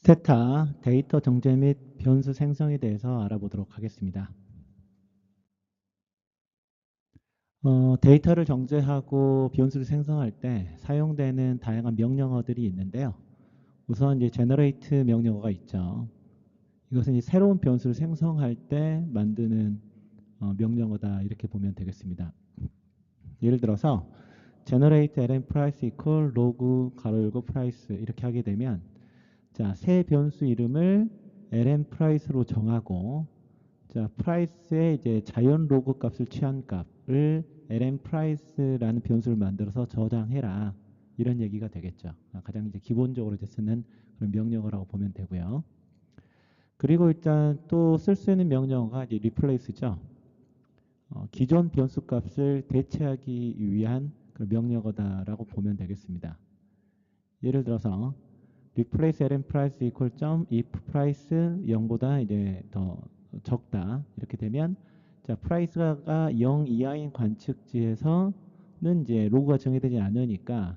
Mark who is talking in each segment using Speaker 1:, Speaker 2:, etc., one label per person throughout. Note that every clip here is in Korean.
Speaker 1: 스테타 데이터 정제 및 변수 생성에 대해서 알아보도록 하겠습니다. 데이터를 정제하고 변수를 생성할 때 사용되는 다양한 명령어들이 있는데요. 우선 이제 generate 명령어가 있죠. 이것은 이제 새로운 변수를 생성할 때 만드는 명령어다 이렇게 보면 되겠습니다. 예를 들어서 generate ln price equal log 가로 열고 price 이렇게 하게 되면 자, 새 변수 이름을 ln price로 정하고 자, price의 이제 자연 로그 값을 취한 값을 ln price라는 변수를 만들어서 저장해라. 이런 얘기가 되겠죠. 가장 이제 기본적으로 이제 쓰는 그런 명령어라고 보면 되고요. 그리고 일단 또 쓸 수 있는 명령어가 이제 replace죠. 기존 변수 값을 대체하기 위한 그런 명령어다라고 보면 되겠습니다. 예를 들어서 replace ln price equal if price 0보다 이제 더 적다 이렇게 되면 자 price가 0 이하인 관측지에서는 이제 로그가 정의되지 않으니까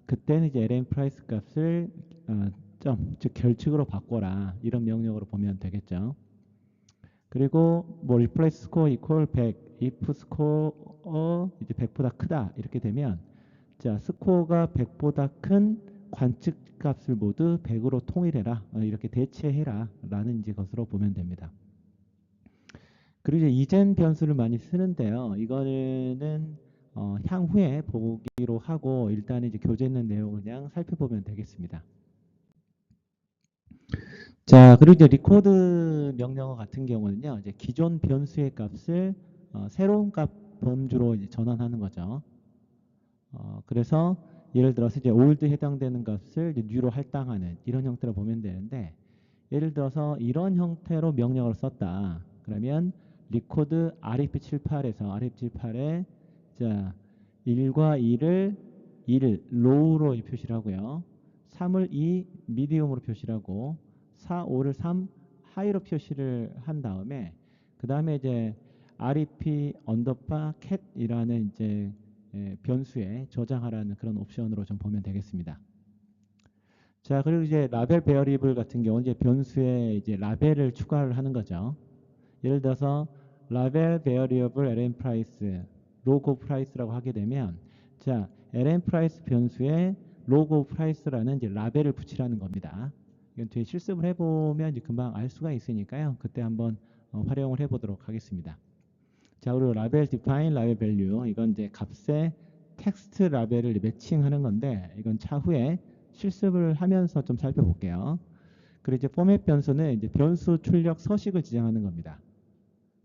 Speaker 1: 그때는 이제 ln price 값을 즉 결측으로 바꿔라 이런 명령으로 보면 되겠죠. 그리고 뭐 replace score equal 100 if score 이제 100보다 크다 이렇게 되면 자 스코어가 100보다 큰 관측 값을 모두 100으로 통일해라 이렇게 대체해라 라는 이제 것으로 보면 됩니다. 그리고 이제 이젠 변수를 많이 쓰는데요. 이거는 향후에 보기로 하고 일단 이제 교재 있는 내용을 그냥 살펴보면 되겠습니다. 자, 그리고 이제 리코드 명령어 같은 경우는요. 이제 기존 변수의 값을 새로운 값 범주로 이제 전환하는 거죠. 그래서 예를 들어서 이제 old에 해당되는 값을 이제 new로 할당하는 이런 형태로 보면 되는데 예를 들어서 이런 형태로 명령을 썼다. 그러면 리코드 REP78에서 REP78에 자 1과 2를 1 low로 표시를 하고요. 3을 2 medium으로 표시를 하고 4, 5를 3 high로 표시를 한 다음에 그 다음에 이제 REP 언더바 cat이라는 이제 변수에 저장하라는 그런 옵션으로 좀 보면 되겠습니다. 자, 그리고 이제 라벨 베어리블 같은 경우는 이제 변수에 이제 라벨을 추가를 하는 거죠. 예를 들어서 라벨 베어리블 ln price, 로고 프라이스라고 하게 되면 자, ln price 변수에 로고 프라이스라는 이제 라벨을 붙이라는 겁니다. 이건 뒤에 실습을 해보면 이제 금방 알 수가 있으니까요. 그때 한번 활용을 해보도록 하겠습니다. 자, 그리고 라벨 define, 라벨 value 이건 이제 값에 텍스트 라벨을 매칭하는 건데 이건 차후에 실습을 하면서 좀 살펴볼게요. 그리고 이제 포맷 변수는 이제 변수 출력 서식을 지정하는 겁니다.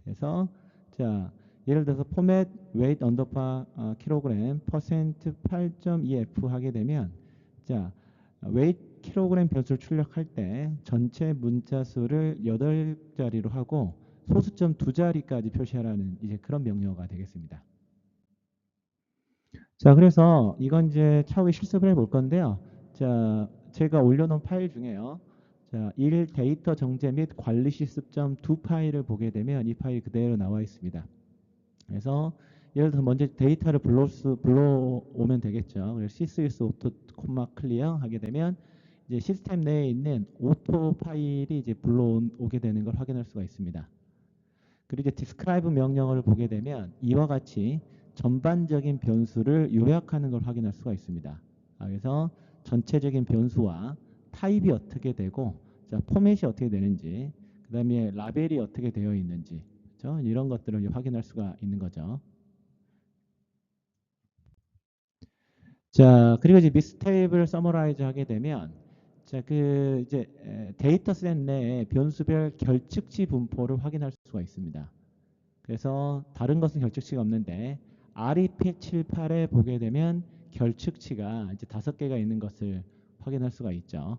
Speaker 1: 그래서 자 예를 들어서 포맷 weight 언더바 킬로그램 퍼센트 8.2f 하게 되면 자 weight 킬로그램 변수를 출력할 때 전체 문자 수를 8자리로 하고 소수점 2자리까지 표시하라는 이제 그런 명령어가 되겠습니다. 자, 그래서 이건 이제 차후에 실습을 해볼 건데요. 자, 제가 올려놓은 파일 중에요. 자, 1 데이터 정제 및 관리 실습점 2 파일을 보게 되면 이 파일이 그대로 나와 있습니다. 그래서 예를 들어서 먼저 데이터를 불러오면 되겠죠. 그래서 sys auto 콤마 클리어 하게 되면 이제 시스템 내에 있는 오토 파일이 이제 불러오게 되는 걸 확인할 수가 있습니다. 그리고 이제 describe 명령어를 보게 되면 이와 같이 전반적인 변수를 요약하는 걸 확인할 수가 있습니다. 그래서 전체적인 변수와 타입이 어떻게 되고 자, 포맷이 어떻게 되는지 그 다음에 라벨이 어떻게 되어 있는지 그렇죠? 이런 것들을 확인할 수가 있는 거죠. 자, 그리고 이제 미스테이블 서머라이즈 하게 되면 자, 그 이제 데이터셋 내에 변수별 결측치 분포를 확인할 수가 있습니다. 그래서 다른 것은 결측치가 없는데 REP78에 보게 되면 결측치가 이제 5개가 있는 것을 확인할 수가 있죠.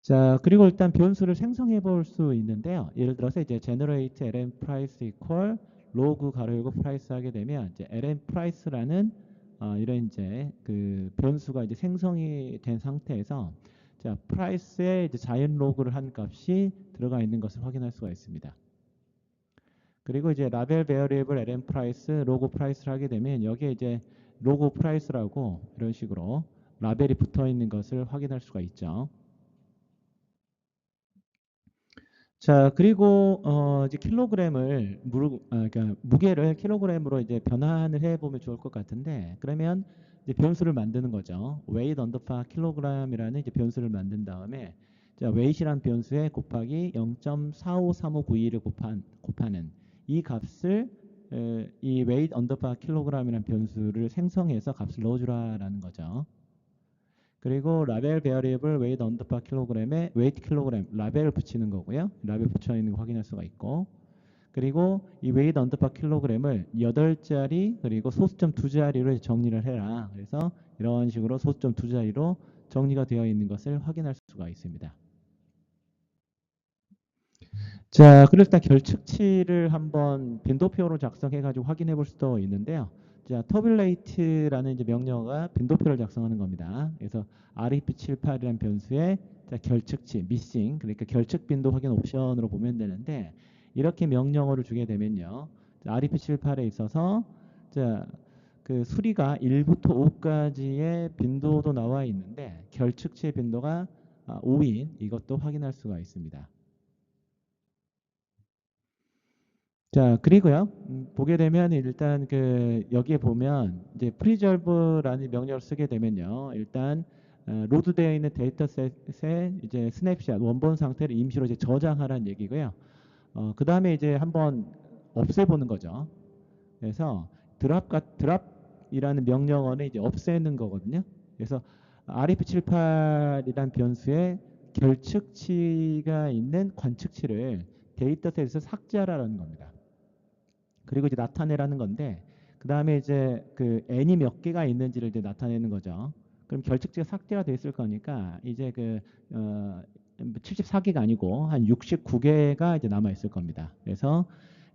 Speaker 1: 자, 그리고 일단 변수를 생성해 볼 수 있는데요. 예를 들어서 이제 generate ln price equal log 가로 열고 price 하게 되면 이제 ln price라는 이런 이제 그 변수가 이제 생성이 된 상태에서 자, price에 이제 자연 로그를 한 값이 들어가 있는 것을 확인할 수가 있습니다. 그리고 이제 라벨 베어리블 ln 프라이스, 로고 프라이스를 하게 되면 여기에 이제 로고 프라이스라고 이런 식으로 라벨이 붙어 있는 것을 확인할 수가 있죠. 자, 그리고 이제 그러니까 무게를 킬로그램으로 이제 변환을 해 보면 좋을 것 같은데, 그러면 이제 변수를 만드는 거죠. weight under par kilogram이라는 이제 변수를 만든 다음에, 자, weight이란 변수에 곱하기 0.453592를 곱하는 이 값을 이 weight under par kilogram이라는 변수를 생성해서 값을 넣어주라라는 거죠. 그리고 라벨 베어리블 웨이트 언더바 킬로그램에 웨이트 킬로그램 라벨을 붙이는 거고요. 라벨 붙여 있는 거 확인할 수가 있고, 그리고 이 웨이트 언더바 킬로그램을 8자리 그리고 소수점 2자리로 정리를 해라. 그래서 이런 식으로 소수점 2자리로 정리가 되어 있는 것을 확인할 수가 있습니다. 자, 그래서 일단 결측치를 한번 빈도표로 작성해 가지고 확인해 볼 수도 있는데요. 자, 터뷸레이트라는 이제 명령어가 빈도표를 작성하는 겁니다. 그래서 REP78이라는 변수에 자, 결측치, 미싱, 그러니까 결측 빈도 확인 옵션으로 보면 되는데, 이렇게 명령어를 주게 되면요. REP78에 있어서 자, 그 수리가 1부터 5까지의 빈도도 나와 있는데 결측치의 빈도가 5인 이것도 확인할 수가 있습니다. 자, 그리고요. 보게 되면 일단 그 여기에 보면 이제 preserve라는 명령을 쓰게 되면요. 일단 로드되어 있는 데이터셋의 이제 스냅샷 원본 상태를 임시로 이제 저장하라는 얘기고요. 그 다음에 이제 한번 없애보는 거죠. 그래서 드랍이라는 명령어는 이제 없애는 거거든요. 그래서 RF78이란 변수에 결측치가 있는 관측치를 데이터셋에서 삭제하라는 겁니다. 그리고 이제 나타내라는 건데, 그 다음에 이제 그 n이 몇 개가 있는지를 이제 나타내는 거죠. 그럼 결측지가 삭제가 돼 있을 거니까 이제 그 74개가 아니고 한 69개가 이제 남아 있을 겁니다. 그래서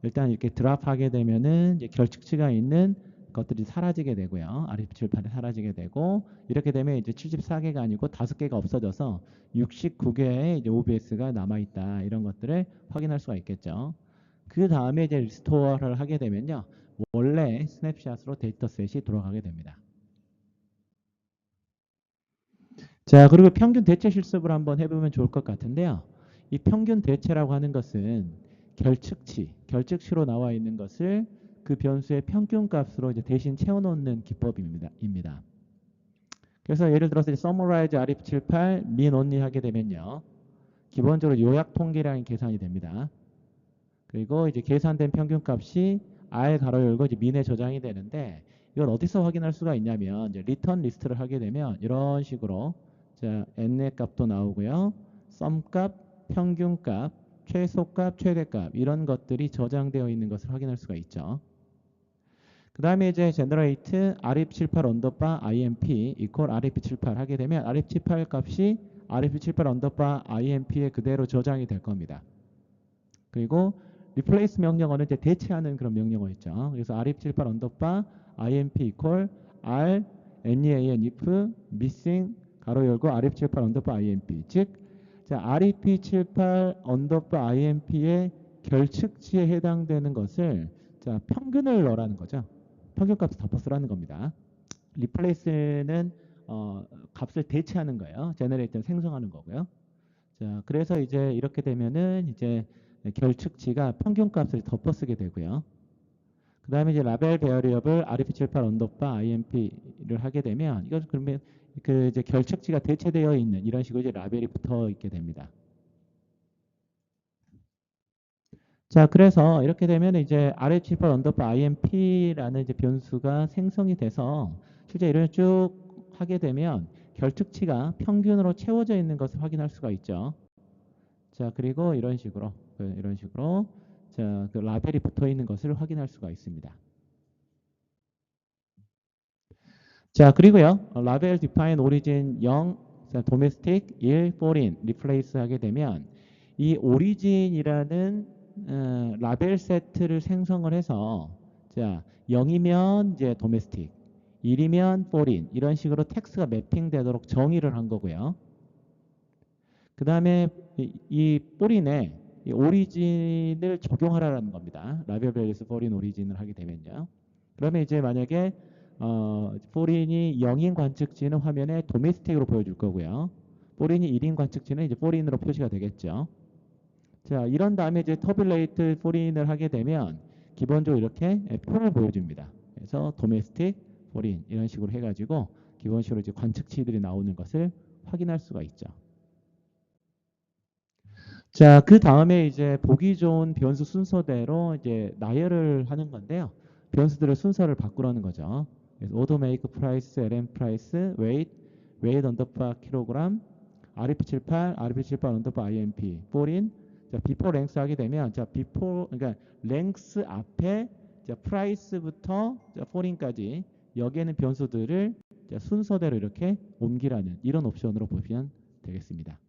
Speaker 1: 일단 이렇게 드랍하게 되면은 이제 결측치가 있는 것들이 사라지게 되고요. RF78이 사라지게 되고, 이렇게 되면 이제 74개가 아니고 5개가 없어져서 69개의 이제 OBS가 남아 있다. 이런 것들을 확인할 수가 있겠죠. 그 다음에 이제 리스토어를 하게 되면요. 원래 스냅샷으로 데이터셋이 돌아가게 됩니다. 자, 그리고 평균 대체 실습을 한번 해보면 좋을 것 같은데요. 이 평균 대체라고 하는 것은 결측치로 나와 있는 것을 그 변수의 평균 값으로 이제 대신 채워넣는 기법입니다. 그래서 예를 들어서 summarize RF78 min only 하게 되면요. 기본적으로 요약 통계량이 계산이 됩니다. 그리고 이제 계산된 평균 값이 R 가로 열고 이제 민에 저장이 되는데, 이걸 어디서 확인할 수가 있냐면 이제 리턴 리스트를 하게 되면 이런 식으로 자, n의 값도 나오고요. 썸 값, 평균 값, 최소 값, 최대 값 이런 것들이 저장되어 있는 것을 확인할 수가 있죠. 그 다음에 이제 generate ref78 언더바 imp equal ref78 하게 되면 ref78 값이 ref78 언더바 imp에 그대로 저장이 될 겁니다. 그리고 replace 명령어는 이제 대체하는 그런 명령어였죠. 그래서 ref78 언더바 imp equal r nean if missing 가로 열고 ref78 언더바 imp, 즉 자, ref78 언더바 imp의 결측치에 해당되는 것을 자, 평균을 넣으라는 거죠. 평균값을 덮어쓰라는 겁니다. replace는 값을 대체하는 거예요. generate는 생성하는 거고요. 자, 그래서 이제 이렇게 되면은 이제 결측치가 평균값을 덮어쓰게 되고요. 그 다음에 이제 라벨 베어리어블 rf78 언더바 imp를 하게 되면 이것 그러면 그 이제 결측치가 대체되어 있는 이런 식으로 이제 라벨이 붙어 있게 됩니다. 자, 그래서 이렇게 되면 이제 rf78 언더바 imp라는 이제 변수가 생성이 돼서 실제 이런 쭉 하게 되면 결측치가 평균으로 채워져 있는 것을 확인할 수가 있죠. 자, 그리고 이런 식으로 자, 그 라벨이 붙어 있는 것을 확인할 수가 있습니다. 자, 그리고요. 라벨 define origin 0, domestic 1, foreign replace 하게 되면 이 origin이라는 라벨 세트를 생성을 해서 자, 0이면 이제 domestic, 1이면 foreign 이런 식으로 텍스트가 매핑되도록 정의를 한 거고요. 그 다음에 이 foreign에 이 오리진을 적용하라는 겁니다. 라벨 밸류스 foreign 오리진을 하게 되면요. 그러면 이제 만약에 foreign이 0인 관측지는 화면에 domestic으로 보여줄 거고요. foreign이 1인 관측지는 이제 foreign으로 표시가 되겠죠. 자, 이런 다음에 이제 tabulate foreign을 하게 되면 기본적으로 이렇게 표를 보여줍니다. 그래서 domestic, foreign 이런 식으로 해가지고 기본식으로 이제 관측치들이 나오는 것을 확인할 수가 있죠. 자, 그 다음에 이제 보기 좋은 변수 순서대로 이제 나열을 하는 건데요. 변수들의 순서를 바꾸라는 거죠. 그래서 auto make price, lm price, weight underbar kilogram, RP78, RP78 underbar IMP, foreign. 자, before length 하게 되면 자, before 그러니까 length 앞에 자, price부터 자, foreign까지 여기에는 변수들을 자, 순서대로 이렇게 옮기라는 이런 옵션으로 보시면 되겠습니다.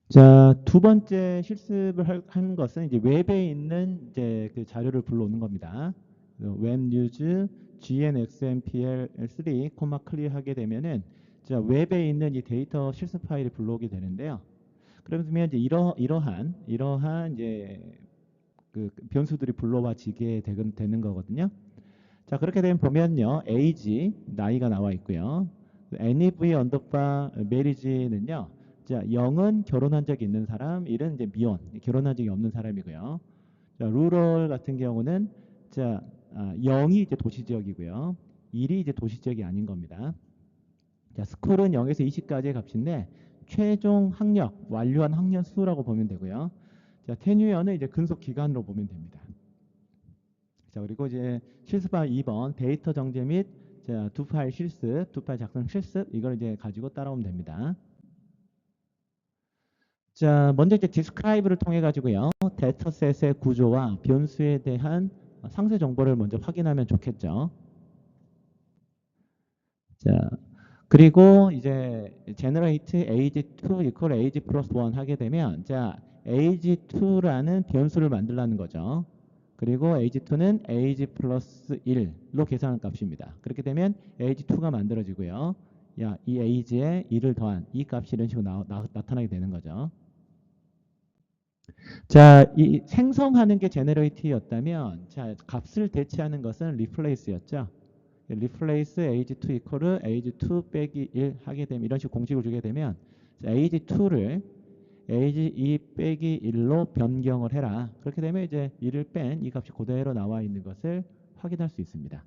Speaker 1: 자, 두 번째 실습을 한 것은 이제 웹에 있는 이제 그 자료를 불러오는 겁니다. 웹 뉴즈 GNXMPL3, clear 하게 되면은 자, 웹에 있는 이 데이터 실습 파일이 불러오게 되는데요. 그러면 이제 이러한 이제 그 변수들이 불러와지게 되는 거거든요. 자, 그렇게 되면 보면요. age, 나이가 나와 있고요. NEV 언더바 메리지는요. 자, 0은 결혼한 적이 있는 사람, 1은 이제 미혼, 결혼한 적이 없는 사람이고요. 자, rural 같은 경우는 자, 0이 이제 도시 지역이고요. 1이 이제 도시 지역이 아닌 겁니다. 자, 스쿨은 0에서 20까지의 값인데 최종 학력, 완료한 학년 수라고 보면 되고요. 자, 테뉴어는 이제 근속 기간으로 보면 됩니다. 자, 그리고 이제 실습방 2번 데이터 정제 및 자, 두 파일 실습, 두 파일 작성 실습 이걸 이제 가지고 따라오면 됩니다. 자, 먼저 이제 describe를 통해 가지고요. 데이터셋의 구조와 변수에 대한 상세 정보를 먼저 확인하면 좋겠죠. 자, 그리고 이제 generate age2 equal age plus 1 하게 되면 자, age2라는 변수를 만들라는 거죠. 그리고 age2는 age 플러스 1로 계산한 값입니다. 그렇게 되면 age2가 만들어지고요. 야, 이 age에 1을 더한 이 값이 이런 식으로 나타나게 되는 거죠. 자, 이 생성하는 게 generate였다면 자, 값을 대체하는 것은 replace였죠. replace age2 equal age2 빼기 1 하게 되면 이런 식으로 공식을 주게 되면 age2를 age2 빼기 1로 변경을 해라. 그렇게 되면 이제 1을 뺀 이 값이 그대로 나와 있는 것을 확인할 수 있습니다.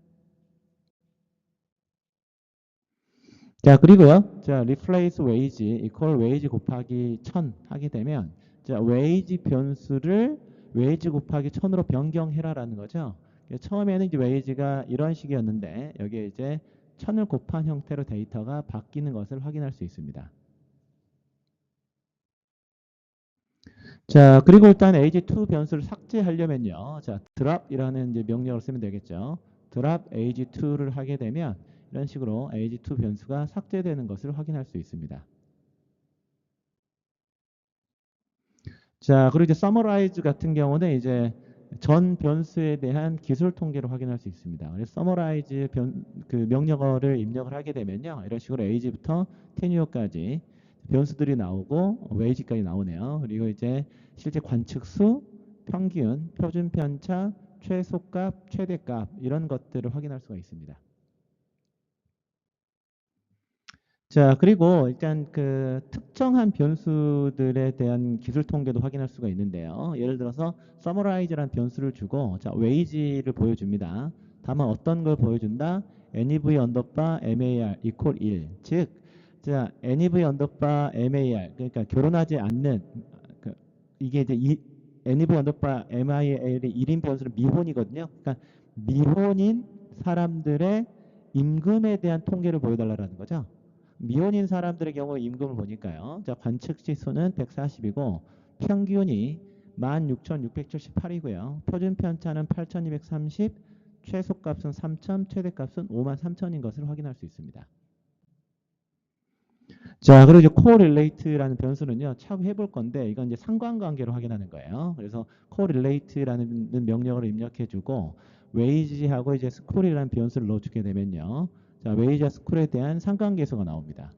Speaker 1: 자, 그리고요. 자, replace wage equal wage 곱하기 1000 하게 되면 자, wage 변수를 wage 곱하기 1000으로 변경해라라는 거죠. 처음에는 이제 wage가 이런 식이었는데 여기에 이제 1000을 곱한 형태로 데이터가 바뀌는 것을 확인할 수 있습니다. 자, 그리고 일단 age2 변수를 삭제하려면요. 자, drop이라는 이제 명령을 쓰면 되겠죠. drop age2를 하게 되면 이런 식으로 age2 변수가 삭제되는 것을 확인할 수 있습니다. 자, 그리고 이제 summarize 같은 경우는 이제 전 변수에 대한 기술 통계를 확인할 수 있습니다. 그래서 summarize 그 명령어를 입력을 하게 되면요. 이런 식으로 age부터 tenure까지 변수들이 나오고 wage까지 나오네요. 그리고 이제 실제 관측수, 평균, 표준 편차, 최소값, 최대값 이런 것들을 확인할 수가 있습니다. 자, 그리고 일단 그 특정한 변수들에 대한 기술 통계도 확인할 수가 있는데요. 예를 들어서 summarize라는 변수를 주고 자, wage를 보여줍니다. 다만 어떤 걸 보여준다? nev 언더바 mar equal 1. 즉, 자, nev 언더바 mar 그러니까 결혼하지 않는 그, 이게 이제 nev 언더바 mar의 1인 변수는 미혼이거든요. 그러니까 미혼인 사람들의 임금에 대한 통계를 보여달라는 거죠. 미혼인 사람들의 경우 임금을 보니까요. 자, 관측시 수는 140이고 평균이 16,678이고요. 표준 편차는 8,230, 최소값은 3,000, 최대값은 53,000인 것을 확인할 수 있습니다. 자, 그리고 이제 correlate라는 변수는요, 차후 해볼 건데, 이건 이제 상관관계로 확인하는 거예요. 그래서 correlate라는 명령어를 입력해주고, wage하고 이제 score이라는 변수를 넣어주게 되면요, 자, wage와 score에 대한 상관계수가 나옵니다.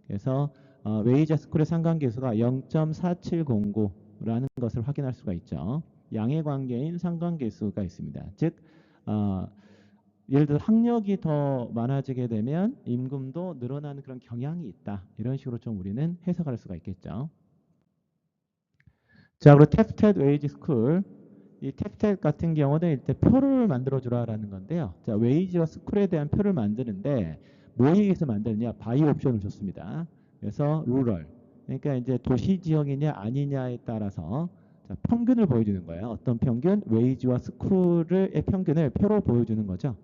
Speaker 1: 그래서 wage와 score의 상관계수가 0.4709라는 것을 확인할 수가 있죠. 양의 관계인 상관계수가 있습니다. 즉, 예를 들어 학력이 더 많아지게 되면 임금도 늘어나는 그런 경향이 있다. 이런 식으로 좀 우리는 해석할 수가 있겠죠. 자, 그리고 tested wage school. 이 tested 같은 경우는 일단 표를 만들어 주라라는 건데요. 자, wage와 school에 대한 표를 만드는데 뭐에 의해서 만드느냐? 바이 옵션을 줬습니다. 그래서 rural. 그러니까 이제 도시 지역이냐 아니냐에 따라서 자, 평균을 보여주는 거예요. 어떤 평균? wage와 school의 평균을 표로 보여주는 거죠.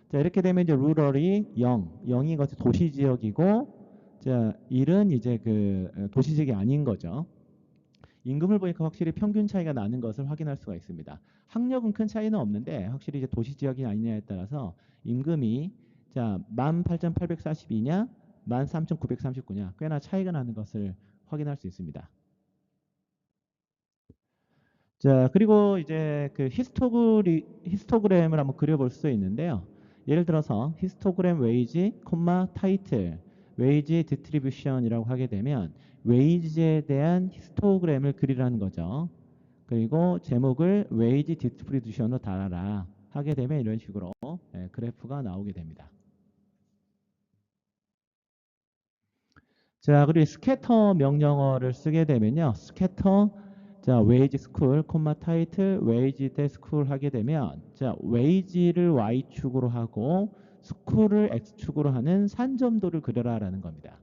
Speaker 1: 자, 이렇게 되면 이제 rural이 0인 것이 도시 지역이고, 자, 1은 이제 그 도시 지역이 아닌 거죠. 임금을 보니까 확실히 평균 차이가 나는 것을 확인할 수가 있습니다. 학력은 큰 차이는 없는데 확실히 이제 도시 지역이 아니냐에 따라서 임금이 자 18,842냐 13,939냐 꽤나 차이가 나는 것을 확인할 수 있습니다. 자, 그리고 이제 그 히스토그램을 한번 그려볼 수 있는데요. 예를 들어서 히스토그램 웨이지, 타이틀, 웨이지 디스트리뷰션이라고 하게 되면 웨이지에 대한 히스토그램을 그리라는 거죠. 그리고 제목을 웨이지 디스트리뷰션으로 달아라 하게 되면 이런 식으로 그래프가 나오게 됩니다. 자, 그리고 스캐터 명령어를 쓰게 되면요. 스캐터 자, 웨이지 스쿨, 타이틀, 웨이지 대 스쿨 하게 되면 자, 웨이지를 Y축으로 하고 스쿨을 X축으로 하는 산점도를 그려라라는 겁니다.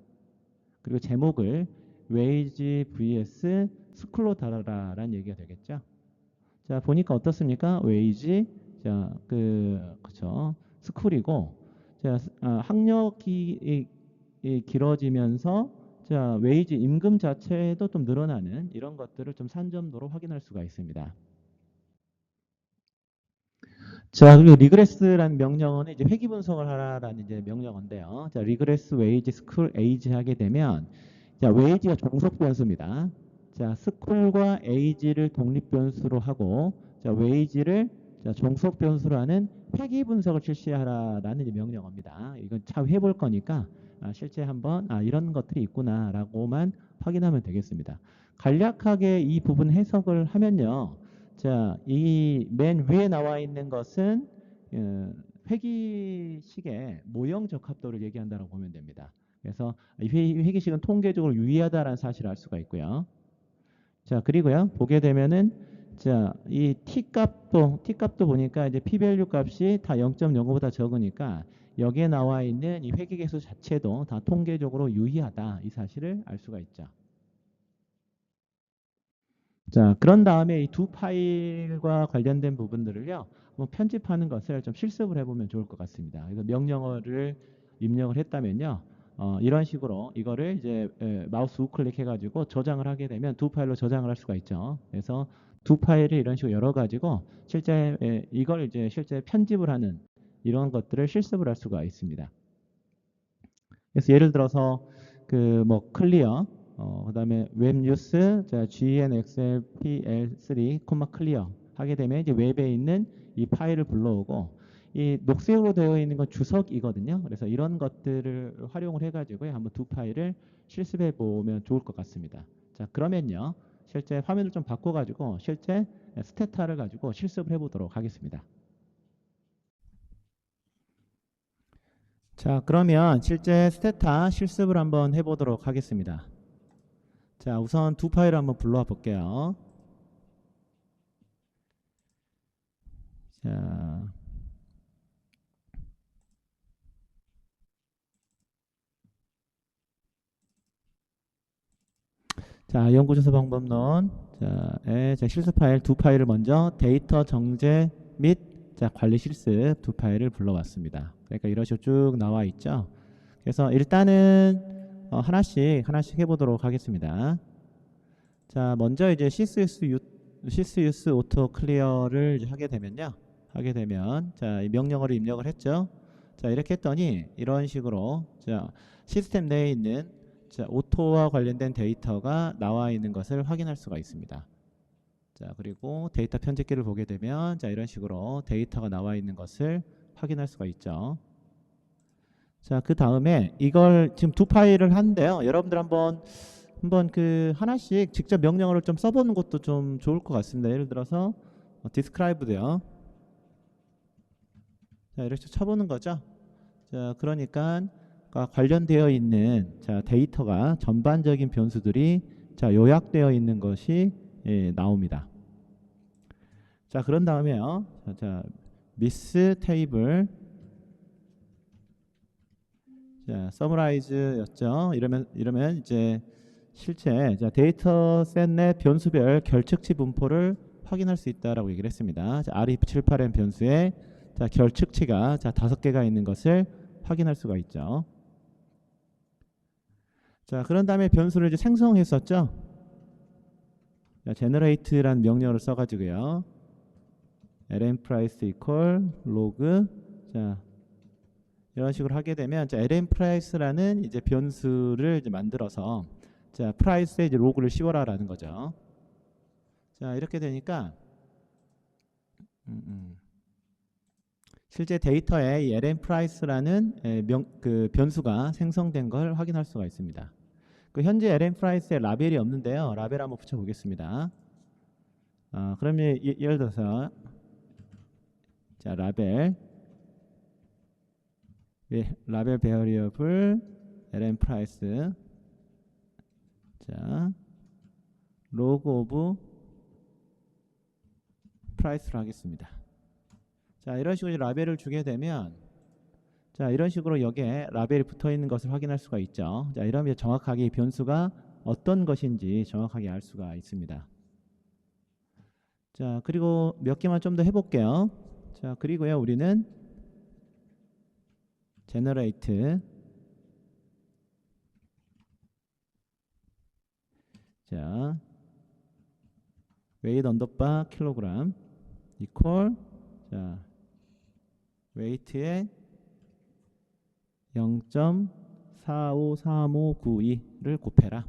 Speaker 1: 그리고 제목을 웨이지 vs 스쿨로 달아라라는 얘기가 되겠죠. 자, 보니까 어떻습니까? 웨이지 자, 그쵸. 스쿨이고 자, 학력이 길어지면서 자, 웨이지 임금 자체도 좀 늘어나는 이런 것들을 좀 산점도로 확인할 수가 있습니다. 자, 그리고 리그레스라는 명령어는 이제 회귀 분석을 하라라는 이제 명령어인데요. 자, 리그레스 웨이지 스쿨 에이지 하게 되면 자, 웨이지가 종속 변수입니다. 자, 스쿨과 에이지를 독립 변수로 하고 자, 웨이지를 자, 종속 변수로 하는 회귀 분석을 실시하라라는 명령어입니다. 이건 참 해볼 거니까 실제 한번 이런 것들이 있구나라고만 확인하면 되겠습니다. 간략하게 이 부분 해석을 하면요. 자, 이 맨 위에 나와 있는 것은 회귀식의 모형 적합도를 얘기한다고 보면 됩니다. 그래서 이 회귀식은 통계적으로 유의하다라는 사실을 알 수가 있고요. 자, 그리고요. 보게 되면은 자, 이 t 값도 보니까 이제 p-밸류 값이 다 0.05보다 적으니까 여기에 나와 있는 이 회귀계수 자체도 다 통계적으로 유의하다 이 사실을 알 수가 있죠. 자, 그런 다음에 이 두 파일과 관련된 부분들을요, 뭐 편집하는 것을 좀 실습을 해보면 좋을 것 같습니다. 그래서 명령어를 입력을 했다면요, 이런 식으로 이거를 이제 마우스 우클릭 해가지고 저장을 하게 되면 두 파일로 저장을 할 수가 있죠. 그래서 두 파일을 이런 식으로 열어가지고 실제 이걸 이제 실제 편집을 하는 이런 것들을 실습을 할 수가 있습니다. 그래서 예를 들어서 그 뭐 클리어 그다음에 웹뉴스 자 gnxlpl3 클리어 하게 되면 이제 웹에 있는 이 파일을 불러오고 이 녹색으로 되어 있는 건 주석이거든요. 그래서 이런 것들을 활용을 해가지고 한번 두 파일을 실습해 보면 좋을 것 같습니다. 자, 그러면요. 실제 화면을 좀 바꿔가지고 실제 스테타를 가지고 실습을 해보도록 하겠습니다. 자, 그러면 실제 스테타 실습을 한번 해보도록 하겠습니다. 자, 우선 두 파일을 한번 불러와 볼게요. 자, 연구조사 방법론. 자, 실습 파일 두 파일을 먼저 데이터 정제 및 자, 관리 실습 두 파일을 불러왔습니다. 그러니까 이런 식으로 쭉 나와 있죠. 그래서 일단은 하나씩 해보도록 하겠습니다. 자, 먼저 이제 시스유스 오토 클리어를 하게 되면요. 자, 이 명령어를 입력을 했죠. 자, 이렇게 했더니 이런 식으로 자, 시스템 내에 있는 자, 오토와 관련된 데이터가 나와 있는 것을 확인할 수가 있습니다. 자, 그리고 데이터 편집기를 보게 되면 자, 이런 식으로 데이터가 나와 있는 것을 확인할 수가 있죠. 자, 그 다음에 이걸 지금 두 파일을 하는데요. 여러분들 한번 그 하나씩 직접 명령어를 좀 써보는 것도 좀 좋을 것 같습니다. 예를 들어서 describe도요. 자, 이렇게 쳐보는 거죠. 자, 그러니까 관련되어 있는 자, 데이터가 전반적인 변수들이 자, 요약되어 있는 것이 나옵니다. 자, 그런 다음에요. 자, 미스 테이블 자, 서머라이즈였죠. 이러면 이제 실제 자, 데이터셋 내 변수별 결측치 분포를 확인할 수 있다라고 얘기를 했습니다. 자, RE78M 변수에 자, 결측치가 자, 5개가 있는 것을 확인할 수가 있죠. 자, 그런 다음에 변수를 이제 생성했었죠. 자, generate라는 명령어를 써가지고요. lnprice equal log 자, 이런 식으로 하게 되면 자, lnprice라는 이제 변수를 이제 만들어서 자, price에 이제 로그를 씌워라라는 거죠. 자, 이렇게 되니까 실제 데이터에 이 lnprice라는 그 변수가 생성된 걸 확인할 수가 있습니다. 그 현재 lnprice에 라벨이 없는데요. 라벨 한번 붙여보겠습니다. 그러면 예를 들어서 자, 라벨 베어리어블 lnprice 자, 로그 오브 프라이스로 하겠습니다. 자, 이런 식으로 라벨을 주게 되면 자, 이런 식으로 여기에 라벨이 붙어 있는 것을 확인할 수가 있죠. 자, 이러면 정확하게 이 변수가 어떤 것인지 정확하게 알 수가 있습니다. 자, 그리고 몇 개만 좀 더 해볼게요. 자, 그리고요, 우리는 generate 자, weight 언더바 킬로그램 equal 자, weight에 0.453592를 곱해라.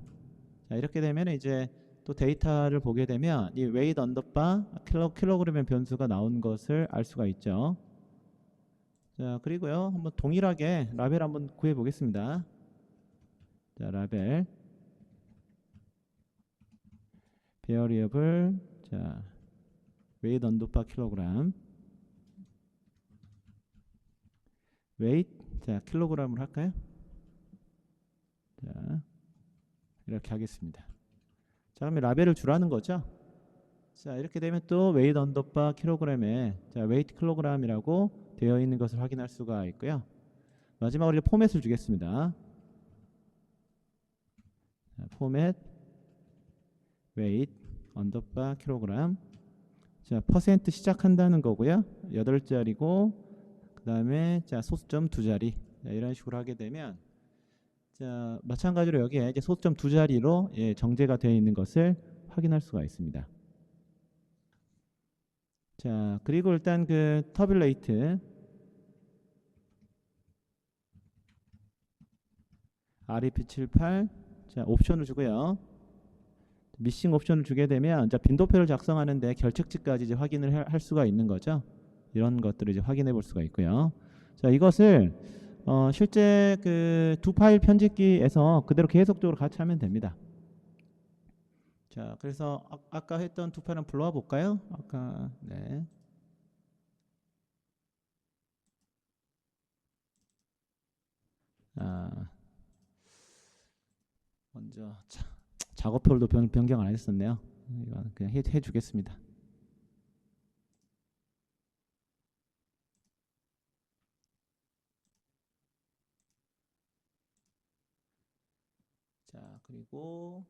Speaker 1: 자, 이렇게 되면 이제 또 데이터를 보게 되면 이 weight 언더바 킬로그램의 변수가 나온 것을 알 수가 있죠. 자, 그리고요, 한번 동일하게 라벨 한번 구해 보겠습니다. 자, 라벨 variable 자, weight 언더바 킬로그램 weight 자, 킬로그램을 할까요? 자, 이렇게 하겠습니다. 자, 그러면 라벨을 주라는 거죠. 자, 이렇게 되면 또 weight 언더바 킬로그램에 자, weight 킬로그램이라고 되어 있는 것을 확인할 수가 있고요. 마지막으로 포맷을 주겠습니다. 자, 포맷 weight 언더바 킬로그램 자, 퍼센트 시작한다는 거고요. 8자리고 그 다음에 자, 소수점 2자리 자, 이런 식으로 하게 되면 자, 마찬가지로 여기에 이제 소수점 2자리로 예, 정제가 되어 있는 것을 확인할 수가 있습니다. 자, 그리고 일단 그 터뷸레이트 REP78 자, 옵션을 주고요. 미싱 옵션을 주게 되면 자, 빈도표를 작성하는데 결측치까지 이제 확인을 할 수가 있는 거죠. 이런 것들을 이제 확인해 볼 수가 있고요. 자, 이것을 실제 그 두 파일 편집기에서 그대로 계속적으로 같이 하면 됩니다. 자, 그래서 아까 했던 두 파일은 불러와 볼까요? 아까 네. 먼저 작업표도 변경 안 했었네요. 이건 그냥 해주겠습니다. 자, 그리고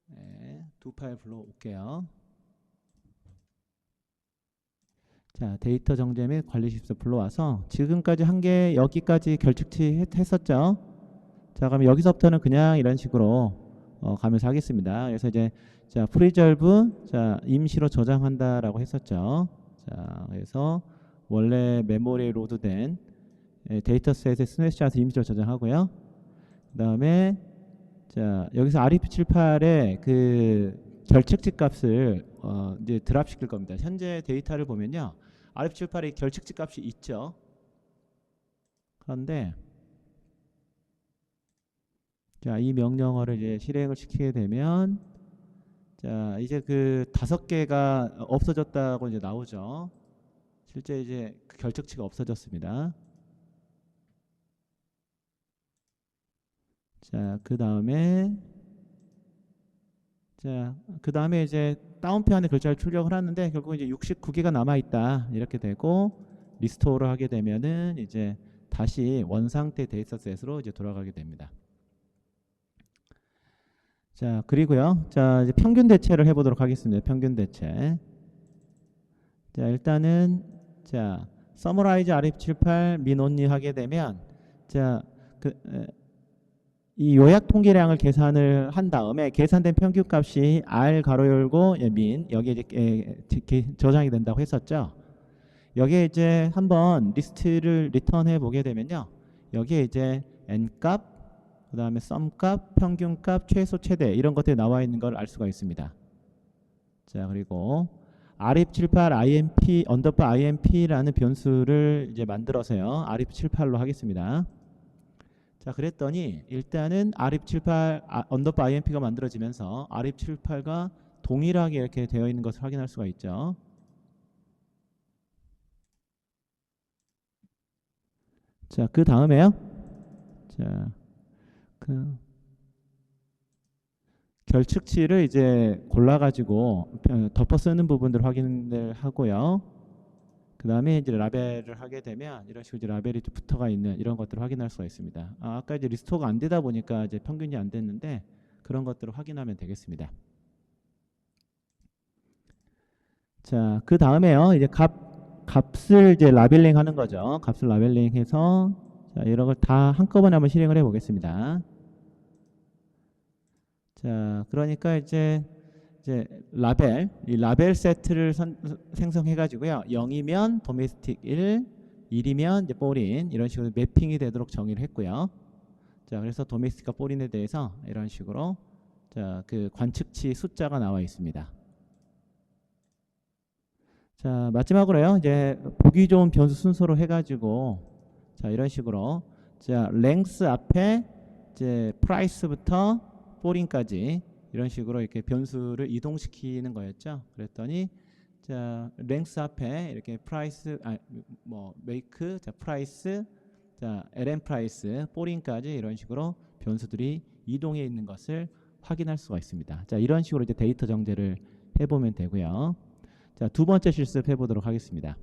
Speaker 1: 네, 두 파일 불러올게요. 자, 데이터 정제 및 관리 실습 불러와서 지금까지 한 개 여기까지 결측치 했었죠. 자, 그럼 여기서부터는 그냥 이런 식으로 가면서 하겠습니다. 그래서 이제 자, 프리졸브 자, 임시로 저장한다라고 했었죠. 자, 그래서 원래 메모리에 로드된 데이터셋의 스냅샷을 임시로 저장하고요. 그다음에 자, 여기서 REP78의 그 결측치 값을 이제 드랍 시킬 겁니다. 현재 데이터를 보면요. REP78의 결측치 값이 있죠. 그런데 자, 이 명령어를 이제 실행을 시키게 되면 자, 이제 그 5개가 없어졌다고 이제 나오죠. 실제 이제 그 결측치가 없어졌습니다. 자, 그 다음에 이제 다운표 안에 글자를 출력을 하는데 결국 이제 69개가 남아 있다 이렇게 되고 리스토어를 하게 되면은 이제 다시 원상태 데이터셋으로 이제 돌아가게 됩니다. 자, 그리고요. 자, 이제 평균 대체를 해보도록 하겠습니다. 평균 대체. 자, 일단은 자, 서머라이즈 RF78 min only 하게 되면 자, 이 요약 통계량을 계산을 한 다음에 계산된 평균 값이 R 가로 열고 min 여기에 이제 저장이 된다고 했었죠. 여기에 이제 한번 리스트를 리턴해 보게 되면요. 여기에 이제 n 값, 그 다음에 sum 값, 평균 값, 최소, 최대 이런 것들이 나와 있는 걸 알 수가 있습니다. 자, 그리고 RF78 IMP 언더바 IMP라는 변수를 이제 만들어서요. RF78로 하겠습니다. 자, 그랬더니 일단은 RF78 언더바 IMP가 만들어지면서 RF78과 동일하게 이렇게 되어 있는 것을 확인할 수가 있죠. 자, 그 다음에요. 자, 그 결측치를 이제 골라가지고 덮어 쓰는 부분들 확인을 하고요. 그 다음에 이제 라벨을 하게 되면 이런 식으로 이제 라벨이 붙어가 있는 이런 것들을 확인할 수가 있습니다. 아까 이제 리스토어가 안 되다 보니까 이제 평균이 안 됐는데 그런 것들을 확인하면 되겠습니다. 자, 그 다음에요. 이제 값을 이제 라벨링 하는 거죠. 값을 라벨링 해서 자, 이런 걸 다 한꺼번에 한번 실행을 해 보겠습니다. 자, 그러니까 이제 이 라벨 세트를 생성해 가지고요. 0이면 도메스틱 1, 1이면 이제 포린 이런 식으로 매핑이 되도록 정의를 했고요. 자, 그래서 도메스틱과 포린에 대해서 이런 식으로 자, 그 관측치 숫자가 나와 있습니다. 자, 마지막으로요. 이제 보기 좋은 변수 순서로 해 가지고 자, 이런 식으로 자, length 앞에 이제 price부터 포린까지 이런 식으로 이렇게 변수를 이동시키는 거였죠. 그랬더니 자, length 앞에 이렇게 price make 자, price 자, ln price 포린까지 이런 식으로 변수들이 이동해 있는 것을 확인할 수가 있습니다. 자, 이런 식으로 이제 데이터 정제를 해 보면 되고요. 자, 두 번째 실습 해 보도록 하겠습니다.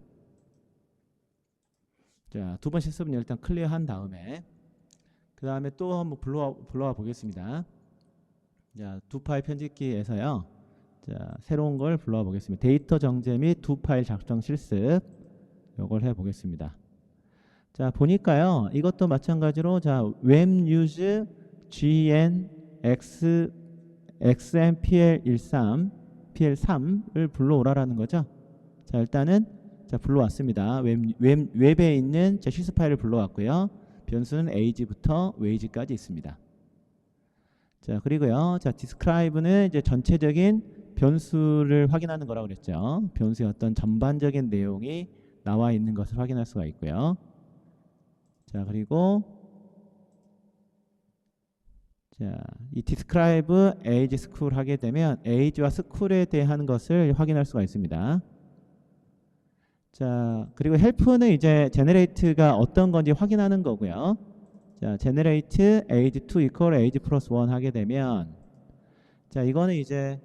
Speaker 1: 자, 두 번째 실습은 일단 클리어한 다음에 그 다음에 또 한번 불러와 보겠습니다. 자, 두 파일 편집기에서요. 자, 새로운 걸 불러와 보겠습니다. 데이터 정제 및 두 파일 작성 실습 이걸 해 보겠습니다. 자, 보니까요. 이것도 마찬가지로 자, web use gn x xmpl13 pl3을 불러오라라는 거죠. 자, 일단은 자, 불러왔습니다. 웹에 있는 자, 실습 파일을 불러왔고요. 변수는 age부터 wage까지 있습니다. 자, 그리고요. 자, describe는 이제 전체적인 변수를 확인하는 거라고 그랬죠. 변수의 어떤 전반적인 내용이 나와 있는 것을 확인할 수가 있고요. 자, 그리고 자, 이 describe age school 하게 되면 age와 school에 대한 것을 확인할 수가 있습니다. 자, 그리고 help는 이제 generate가 어떤 건지 확인하는 거고요. 자, generate age2 equal age plus 1 하게 되면 자, 이거는 이제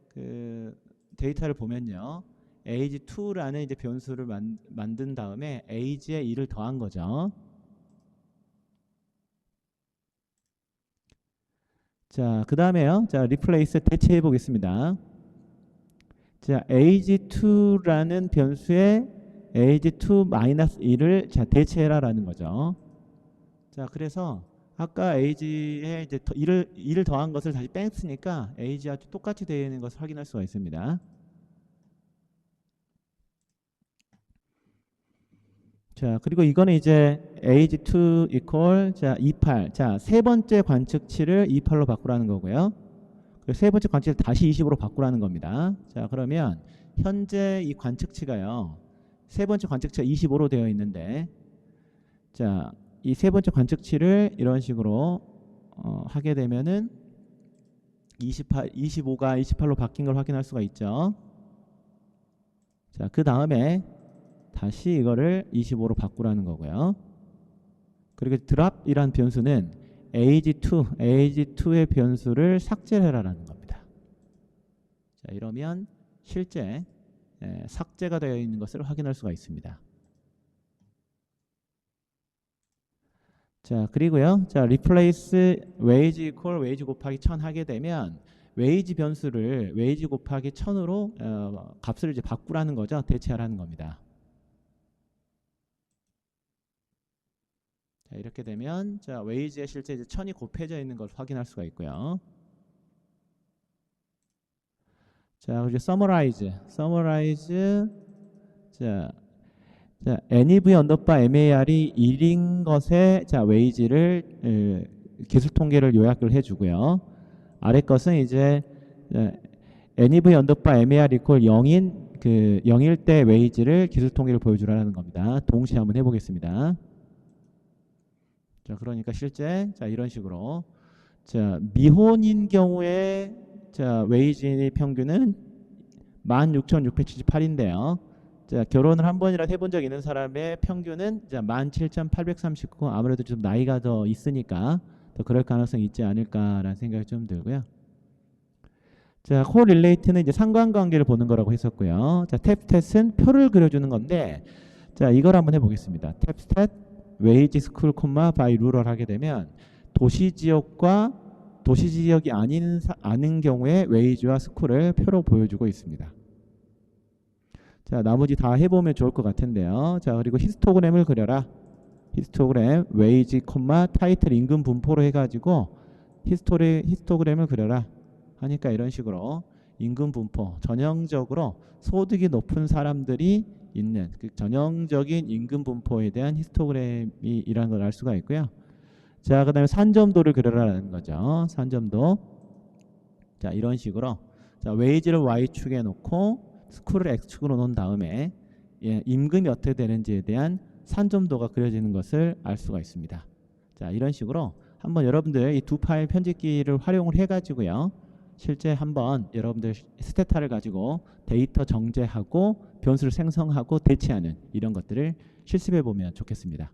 Speaker 1: 그 데이터를 보면요. age2라는 이제 변수를 만든 다음에 age에 1을 더한 거죠. 자, 그 다음에요. 자, replace 대체해 보겠습니다. 자, age2라는 변수에 age2-1을 자, 대체해라라는 거죠. 자, 그래서 아까 age에 이제 1을 더한 것을 다시 뺐으니까 age와 똑같이 되어 있는 것을 확인할 수가 있습니다. 자, 그리고 이거는 이제 age2 equal 자, 28. 자, 세 번째 관측치를 28로 바꾸라는 거고요. 그리고 세 번째 관측치를 다시 20으로 바꾸라는 겁니다. 자, 그러면 현재 이 관측치가요. 세 번째 관측치가 25로 되어 있는데 자, 이 세 번째 관측치를 이런 식으로 하게 되면은 25가 28로 바뀐 걸 확인할 수가 있죠. 자, 그 다음에 다시 이거를 25로 바꾸라는 거고요. 그리고 드랍이란 변수는 age2의 변수를 삭제해라라는 겁니다. 자, 이러면 실제 삭제가 되어 있는 것을 확인할 수가 있습니다. 자, 그리고요. 자, replace wage equal wage 곱하기 1000 하게 되면 wage 변수를 wage 곱하기 1000으로 값을 이제 바꾸라는 거죠. 대체하라는 겁니다. 자, 이렇게 되면 자, wage에 실제 이제 1000이 곱해져 있는 걸 확인할 수가 있고요. 자, 그리고 summarize. 자, NEV 언더바 MAR이 1인 것에 자, wage를 기술 통계를 요약을 해주고요. 아래 것은 이제 NEV 언더바 MAR 이퀄 0인 그 0일 때 wage를 기술 통계를 보여주라는 겁니다. 동시에 한번 해보겠습니다. 자, 그러니까 실제 자, 이런 식으로 자, 미혼인 경우에 자, 웨이지 평균은 16,678인데요. 자, 결혼을 한 번이라도 해본 적 있는 사람의 평균은 17,839. 아무래도 좀 나이가 더 있으니까 더 그럴 가능성이 있지 않을까라는 생각이 좀 들고요. 자, 코릴레이트는 이제 상관관계를 보는 거라고 했었고요. 자, 탭스탯은 표를 그려주는 건데, 자, 이걸 한번 해보겠습니다. 탭스탯 웨이지 스쿨 콤마 바이 루럴 하게 되면 도시 지역과 도시 지역이 아닌 경우에 웨이지와 스쿨을 표로 보여주고 있습니다. 자, 나머지 다 해보면 좋을 것 같은데요. 자, 그리고 히스토그램을 그려라. 히스토그램 웨이지 콤마 타이틀 임금 분포로 해가지고 히스토그램을 그려라 하니까 이런 식으로 임금 분포 전형적으로 소득이 높은 사람들이 있는 그 전형적인 임금 분포에 대한 히스토그램이라는 걸 알 수가 있고요. 자, 그 다음에 산점도를 그려라는 거죠. 산점도. 자, 이런 식으로 자, 웨이지를 Y축에 놓고 스쿨을 X축으로 놓은 다음에 임금이 어떻게 되는지에 대한 산점도가 그려지는 것을 알 수가 있습니다. 자, 이런 식으로 한번 여러분들 이 두 파일 편집기를 활용을 해가지고요. 실제 한번 여러분들 스테타를 가지고 데이터 정제하고 변수를 생성하고 대체하는 이런 것들을 실습해 보면 좋겠습니다.